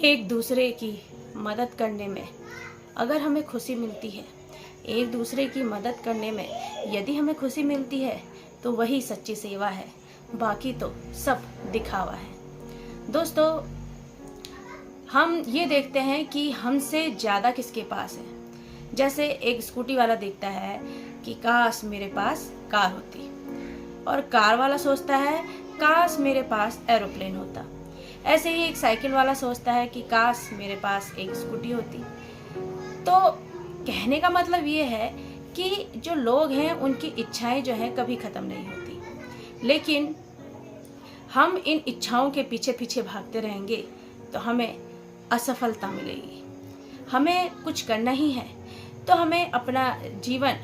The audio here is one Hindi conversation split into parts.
एक दूसरे की मदद करने में अगर हमें खुशी मिलती है, एक दूसरे की मदद करने में यदि हमें खुशी मिलती है तो वही सच्ची सेवा है, बाकी तो सब दिखावा है। दोस्तों, हम ये देखते हैं कि हमसे ज़्यादा किसके पास है। जैसे एक स्कूटी वाला देखता है कि काश मेरे पास कार होती, और कार वाला सोचता है काश मेरे पास एरोप्लेन होता। ऐसे ही एक साइकिल वाला सोचता है कि काश मेरे पास एक स्कूटी होती। तो कहने का मतलब ये है कि जो लोग हैं उनकी इच्छाएं जो हैं कभी ख़त्म नहीं होती, लेकिन हम इन इच्छाओं के पीछे पीछे भागते रहेंगे तो हमें असफलता मिलेगी। हमें कुछ करना ही है तो हमें अपना जीवन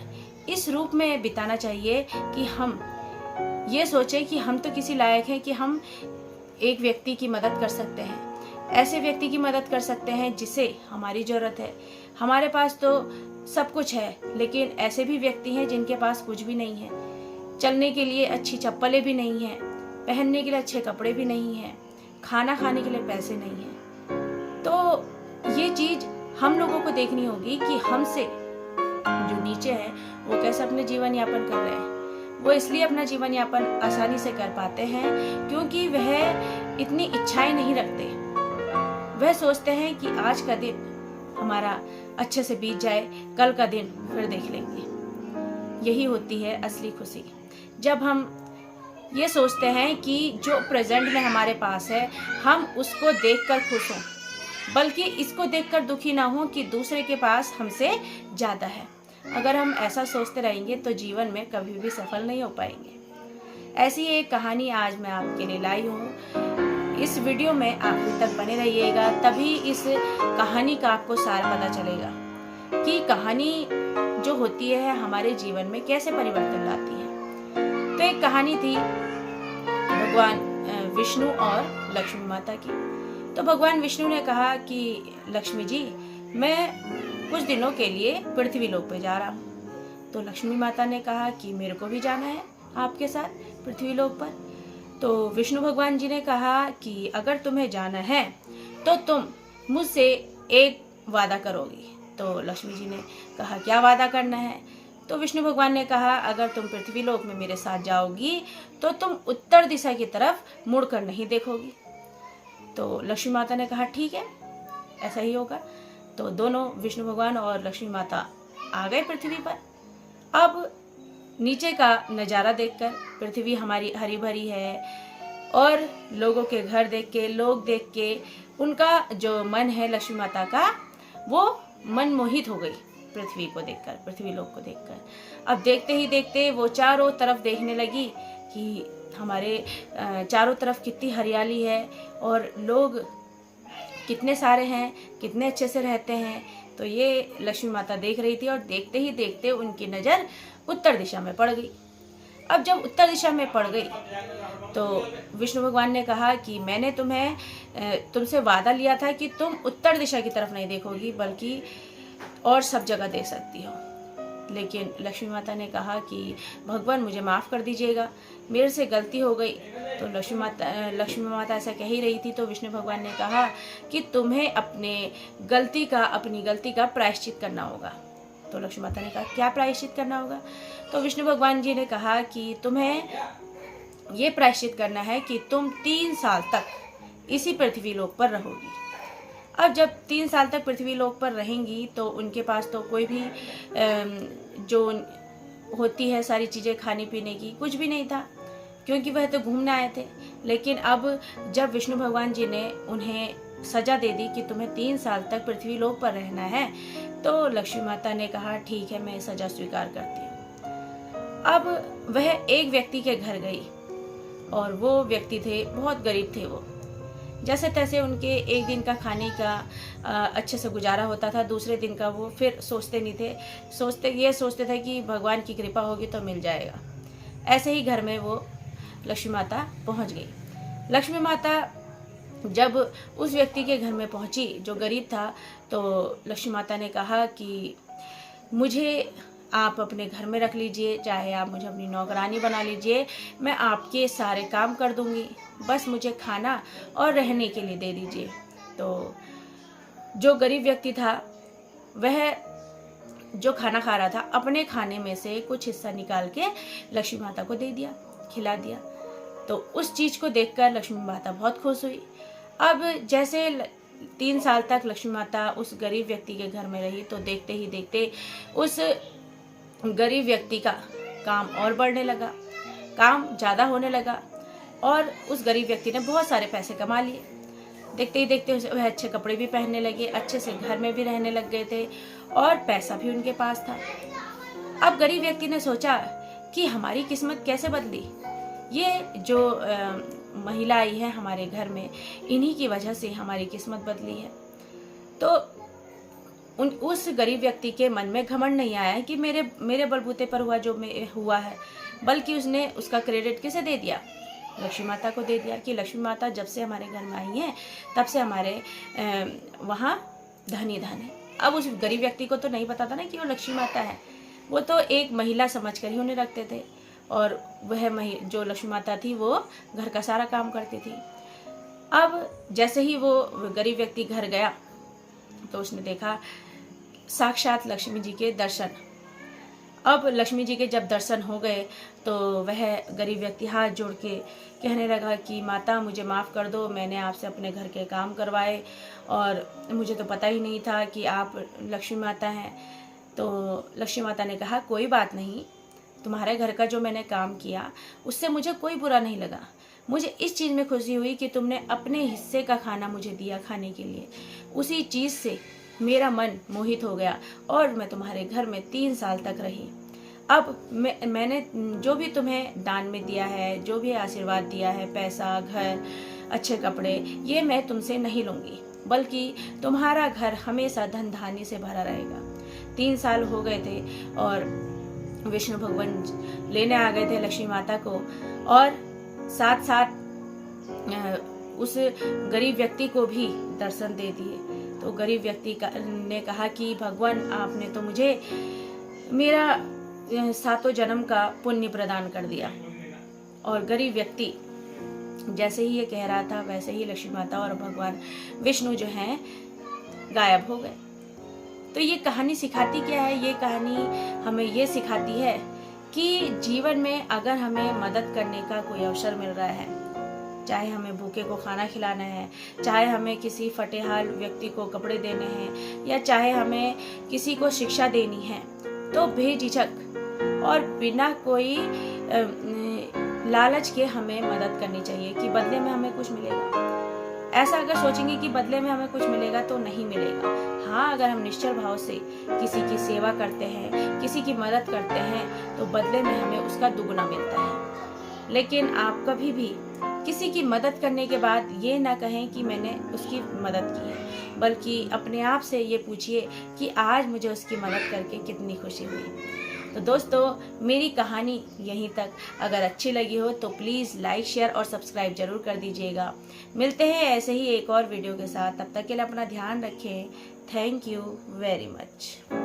इस रूप में बिताना चाहिए कि हम ये सोचें कि हम तो किसी लायक हैं कि हम एक व्यक्ति की मदद कर सकते हैं, ऐसे व्यक्ति की मदद कर सकते हैं जिसे हमारी ज़रूरत है। हमारे पास तो सब कुछ है, लेकिन ऐसे भी व्यक्ति हैं जिनके पास कुछ भी नहीं है। चलने के लिए अच्छी चप्पलें भी नहीं हैं, पहनने के लिए अच्छे कपड़े भी नहीं हैं, खाना खाने के लिए पैसे नहीं हैं। तो ये चीज़ हम लोगों को देखनी होगी कि हमसे जो नीचे है वो कैसे अपने जीवन यापन कर रहे हैं। वो इसलिए अपना जीवन यापन आसानी से कर पाते हैं क्योंकि वह इतनी इच्छाएं नहीं रखते। वह सोचते हैं कि आज का दिन हमारा अच्छे से बीत जाए, कल का दिन फिर देख लेंगे। यही होती है असली खुशी, जब हम ये सोचते हैं कि जो प्रेजेंट में हमारे पास है हम उसको देखकर खुश हों, बल्कि इसको देखकर दुखी ना हो कि दूसरे के पास हमसे ज़्यादा है। अगर हम ऐसा सोचते रहेंगे तो जीवन में कभी भी सफल नहीं हो पाएंगे। ऐसी एक कहानी आज मैं आपके लिए लाई हूँ। इस वीडियो में आखिर तक बने रहिएगा, तभी इस कहानी का आपको सार पता चलेगा कि कहानी जो होती है हमारे जीवन में कैसे परिवर्तन लाती है। तो एक कहानी थी भगवान विष्णु और लक्ष्मी माता की। तो भगवान विष्णु ने कहा कि लक्ष्मी जी, मैं कुछ दिनों के लिए पृथ्वी लोक पे जा रहा हूँ। तो लक्ष्मी माता ने कहा कि मेरे को भी जाना है आपके साथ पृथ्वी लोक पर। तो विष्णु भगवान जी ने कहा कि अगर तुम्हें जाना है तो तुम मुझसे एक वादा करोगी। तो लक्ष्मी जी ने कहा क्या वादा करना है। तो विष्णु भगवान ने कहा अगर तुम पृथ्वी लोक में मेरे साथ जाओगी तो तुम उत्तर दिशा की तरफ मुड़कर नहीं देखोगी। तो लक्ष्मी माता ने कहा ठीक है, ऐसा ही होगा। तो दोनों विष्णु भगवान और लक्ष्मी माता आ गए पृथ्वी पर। अब नीचे का नज़ारा देखकर पृथ्वी हमारी हरी भरी है, और लोगों के घर देख के, लोग देख के उनका जो मन है लक्ष्मी माता का, वो मन मोहित हो गई पृथ्वी को देखकर, पृथ्वी लोक को देखकर। अब देखते ही देखते वो चारों तरफ देखने लगी कि हमारे चारों तरफ कितनी हरियाली है और लोग कितने सारे हैं, कितने अच्छे से रहते हैं। तो ये लक्ष्मी माता देख रही थी और देखते ही देखते उनकी नज़र उत्तर दिशा में पड़ गई। अब जब उत्तर दिशा में पड़ गई तो विष्णु भगवान ने कहा कि मैंने तुमसे वादा लिया था कि तुम उत्तर दिशा की तरफ नहीं देखोगी बल्कि और सब जगह देख सकती हो। लेकिन लक्ष्मी माता ने कहा कि भगवान मुझे माफ़ कर दीजिएगा, मेरे से गलती हो गई। तो लक्ष्मी माता ऐसा कह ही रही थी तो विष्णु भगवान ने कहा कि तुम्हें अपनी गलती का प्रायश्चित करना होगा। तो लक्ष्मी माता ने कहा क्या प्रायश्चित करना होगा। तो विष्णु भगवान जी ने कहा कि तुम्हें ये प्रायश्चित करना है कि तुम 3 साल तक इसी पृथ्वी लोक पर रहोगी। अब जब 3 साल तक पृथ्वी लोक पर रहेंगी तो उनके पास तो कोई भी जो होती है सारी चीज़ें खाने पीने की कुछ भी नहीं था, क्योंकि वह तो घूमने आए थे। लेकिन अब जब विष्णु भगवान जी ने उन्हें सजा दे दी कि तुम्हें 3 साल तक पृथ्वी लोक पर रहना है, तो लक्ष्मी माता ने कहा ठीक है, मैं सजा स्वीकार करती हूँ। अब वह एक व्यक्ति के घर गई और वो व्यक्ति थे, बहुत गरीब थे वो। जैसे तैसे उनके एक दिन का खाने का अच्छे से गुजारा होता था, दूसरे दिन का वो फिर सोचते नहीं थे, सोचते थे कि भगवान की कृपा होगी तो मिल जाएगा। ऐसे ही घर में वो लक्ष्मी माता पहुंच गई। लक्ष्मी माता जब उस व्यक्ति के घर में पहुंची जो गरीब था, तो लक्ष्मी माता ने कहा कि मुझे आप अपने घर में रख लीजिए, चाहे आप मुझे अपनी नौकरानी बना लीजिए, मैं आपके सारे काम कर दूंगी, बस मुझे खाना और रहने के लिए दे दीजिए। तो जो गरीब व्यक्ति था वह जो खाना खा रहा था अपने खाने में से कुछ हिस्सा निकाल के लक्ष्मी माता को दे दिया, खिला दिया। तो उस चीज़ को देखकर लक्ष्मी माता बहुत खुश हुई। अब जैसे 3 साल तक लक्ष्मी माता उस गरीब व्यक्ति के घर में रही, तो देखते ही देखते उस गरीब व्यक्ति का काम और बढ़ने लगा, काम ज़्यादा होने लगा और उस गरीब व्यक्ति ने बहुत सारे पैसे कमा लिए। देखते ही देखते वह अच्छे कपड़े भी पहनने लगे, अच्छे से घर में भी रहने लग गए थे और पैसा भी उनके पास था। अब गरीब व्यक्ति ने सोचा कि हमारी किस्मत कैसे बदली, ये जो महिला आई है हमारे घर में, इन्हीं की वजह से हमारी किस्मत बदली है। तो उस गरीब व्यक्ति के मन में घमंड नहीं आया कि मेरे बलबूते पर हुआ है, बल्कि उसने उसका क्रेडिट किसे दे दिया, लक्ष्मी माता को दे दिया कि लक्ष्मी माता जब से हमारे घर में आई हैं तब से हमारे वहाँ धन ही धन है। अब उस गरीब व्यक्ति को तो नहीं पता था ना कि वो लक्ष्मी माता है, वो तो एक महिला समझकर ही उन्हें रखते थे और वह जो लक्ष्मी माता थी वो घर का सारा काम करती थी। अब जैसे ही वो गरीब व्यक्ति घर गया तो उसने देखा साक्षात लक्ष्मी जी के दर्शन। अब लक्ष्मी जी के जब दर्शन हो गए तो वह गरीब व्यक्ति हाथ जोड़ के कहने लगा कि माता मुझे माफ़ कर दो, मैंने आपसे अपने घर के काम करवाए और मुझे तो पता ही नहीं था कि आप लक्ष्मी माता हैं। तो लक्ष्मी माता ने कहा कोई बात नहीं, तुम्हारे घर का जो मैंने काम किया उससे मुझे कोई बुरा नहीं लगा, मुझे इस चीज़ में खुशी हुई कि तुमने अपने हिस्से का खाना मुझे दिया खाने के लिए, उसी चीज़ से मेरा मन मोहित हो गया और मैं तुम्हारे घर में 3 साल तक रही। अब मैंने जो भी तुम्हें दान में दिया है, जो भी आशीर्वाद दिया है, पैसा, घर, अच्छे कपड़े, ये मैं तुमसे नहीं लूँगी, बल्कि तुम्हारा घर हमेशा धन धान्य से भरा रहेगा। 3 साल हो गए थे और विष्णु भगवान लेने आ गए थे लक्ष्मी माता को और साथ साथ उस गरीब व्यक्ति को भी दर्शन दे दिए। तो गरीब व्यक्ति ने कहा कि भगवान आपने तो मुझे मेरा 7 जन्म का पुण्य प्रदान कर दिया। और गरीब व्यक्ति जैसे ही ये कह रहा था वैसे ही लक्ष्मी माता और भगवान विष्णु जो हैं गायब हो गए। तो ये कहानी सिखाती क्या है? ये कहानी हमें ये सिखाती है कि जीवन में अगर हमें मदद करने का कोई अवसर मिल रहा है, चाहे हमें भूखे को खाना खिलाना है, चाहे हमें किसी फटेहाल व्यक्ति को कपड़े देने हैं, या चाहे हमें किसी को शिक्षा देनी है, तो बेझिझक और बिना कोई लालच के हमें मदद करनी चाहिए कि बदले में हमें कुछ मिलेगा। ऐसा अगर सोचेंगे कि बदले में हमें कुछ मिलेगा तो नहीं मिलेगा। हाँ, अगर हम निश्चल भाव से किसी की सेवा करते हैं, किसी की मदद करते हैं, तो बदले में हमें उसका दुगना मिलता है। लेकिन आप कभी भी किसी की मदद करने के बाद ये ना कहें कि मैंने उसकी मदद की है, बल्कि अपने आप से ये पूछिए कि आज मुझे उसकी मदद करके कितनी खुशी हुई। तो दोस्तों, मेरी कहानी यहीं तक। अगर अच्छी लगी हो तो प्लीज़ लाइक, शेयर और सब्सक्राइब जरूर कर दीजिएगा। मिलते हैं ऐसे ही एक और वीडियो के साथ। तब तक के लिए अपना ध्यान रखें। Thank you very much.